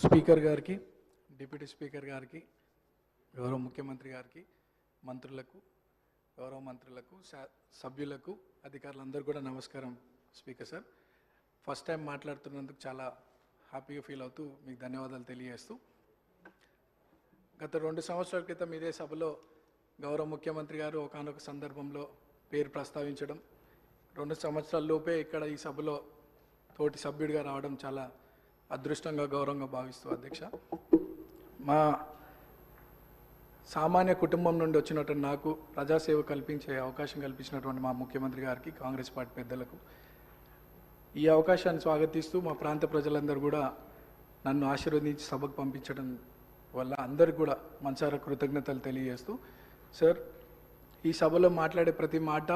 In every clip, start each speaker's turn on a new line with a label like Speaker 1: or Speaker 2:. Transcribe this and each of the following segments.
Speaker 1: Speaker గారికి, deputy speaker గారికి, గౌరవ ముఖ్యమంత్రి గారికి, మంత్రులకు, గౌరవ మంత్రులకు, సభ్యులకు, అధికారులందరూ కూడా నమస్కారం. స్పీకర్ సార్, ఫస్ట్ టైం మాట్లాడుతున్నందుకు చాలా హ్యాపీగా ఫీల్ అవుతూ మీకు ధన్యవాదాలు తెలియజేస్తూ, గత 2 సంవత్సరాల క్రితం ఇదే సభలో గౌరవ ముఖ్యమంత్రి గారు ఒకానొక సందర్భంలో పేరు ప్రస్తావించడం, 2 సంవత్సరాల లోపే ఇక్కడ ఈ సభలో తోటి సభ్యుడిగా రావడం చాలా అదృష్టంగా, గౌరవంగా భావిస్తూ అధ్యక్ష, మా సామాన్య కుటుంబం నుండి వచ్చినటువంటి నాకు ప్రజాసేవ కల్పించే అవకాశం కల్పించినటువంటి మా ముఖ్యమంత్రి గారికి, కాంగ్రెస్ పార్టీ పెద్దలకు ఈ అవకాశాన్ని స్వాగతిస్తూ మా ప్రాంత ప్రజలందరూ కూడా నన్ను ఆశీర్వదించి సభకు పంపించడం వల్ల అందరికీ కూడా మనసారా కృతజ్ఞతలు తెలియజేస్తూ, సార్ ఈ సభలో మాట్లాడే ప్రతి మాట,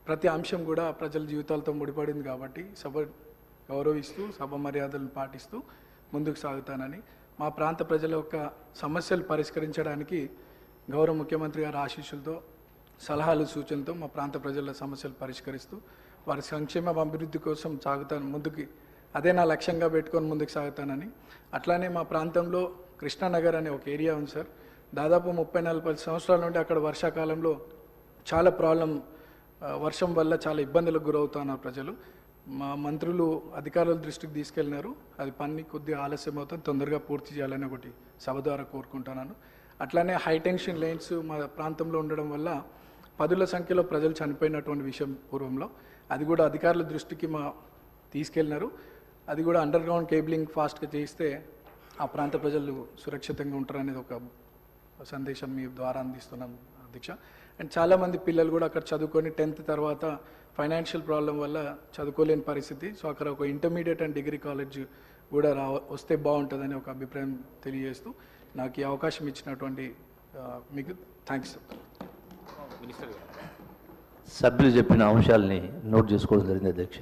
Speaker 1: ప్రతి అంశం కూడా ప్రజల జీవితాలతో ముడిపడింది కాబట్టి సభ గౌరవిస్తూ, సభ మర్యాదలను పాటిస్తూ ముందుకు సాగుతానని, మా ప్రాంత ప్రజల యొక్క సమస్యలు పరిష్కరించడానికి గౌరవ ముఖ్యమంత్రి గారి ఆశీస్సులతో, సలహాలు, సూచనలతో మా ప్రాంత ప్రజల సమస్యలు పరిష్కరిస్తూ వారి సంక్షేమ అభివృద్ధి కోసం సాగుతాను ముందుకి, అదే నా లక్ష్యంగా పెట్టుకొని ముందుకు సాగుతానని. అట్లానే మా ప్రాంతంలో కృష్ణానగర్ అనే ఒక ఏరియా ఉంది సార్, దాదాపు 30-40 సంవత్సరాల నుండి అక్కడ వర్షాకాలంలో చాలా వర్షం వల్ల చాలా ఇబ్బందులకు గురవుతున్నారు ప్రజలు. మా మంత్రులు అధికారుల దృష్టికి తీసుకెళ్ళినారు, అది పని కొద్దిగా ఆలస్యం అవుతుంది, తొందరగా పూర్తి చేయాలని ఒకటి సభ ద్వారా కోరుకుంటున్నాను. అట్లానే హైటెన్షన్ లైన్స్ మా ప్రాంతంలో ఉండడం వల్ల 10ల సంఖ్యలో ప్రజలు చనిపోయినటువంటి విషయం పూర్వంలో, అది కూడా అధికారుల దృష్టికి తీసుకెళ్ళినారు. అది కూడా అండర్ గ్రౌండ్ కేబులింగ్ ఫాస్ట్గా చేయిస్తే ఆ ప్రాంత ప్రజలు సురక్షితంగా ఉంటారనేది ఒక సందేశం మీ ద్వారా అందిస్తున్నాం అధ్యక్ష. అండ్ చాలామంది పిల్లలు కూడా అక్కడ చదువుకొని 10th తర్వాత ఫైనాన్షియల్ ప్రాబ్లం వల్ల చదువుకోలేని పరిస్థితి. సో అక్కడ ఒక ఇంటర్మీడియట్ అండ్ డిగ్రీ కాలేజ్ కూడా వస్తే బాగుంటుందని ఒక అభిప్రాయం తెలియజేస్తూ, నాకు ఈ అవకాశం ఇచ్చినటువంటి మీకు థ్యాంక్స్.
Speaker 2: సభ్యులు చెప్పిన అంశాలని నోట్ చేసుకోవడం జరిగింది అధ్యక్ష.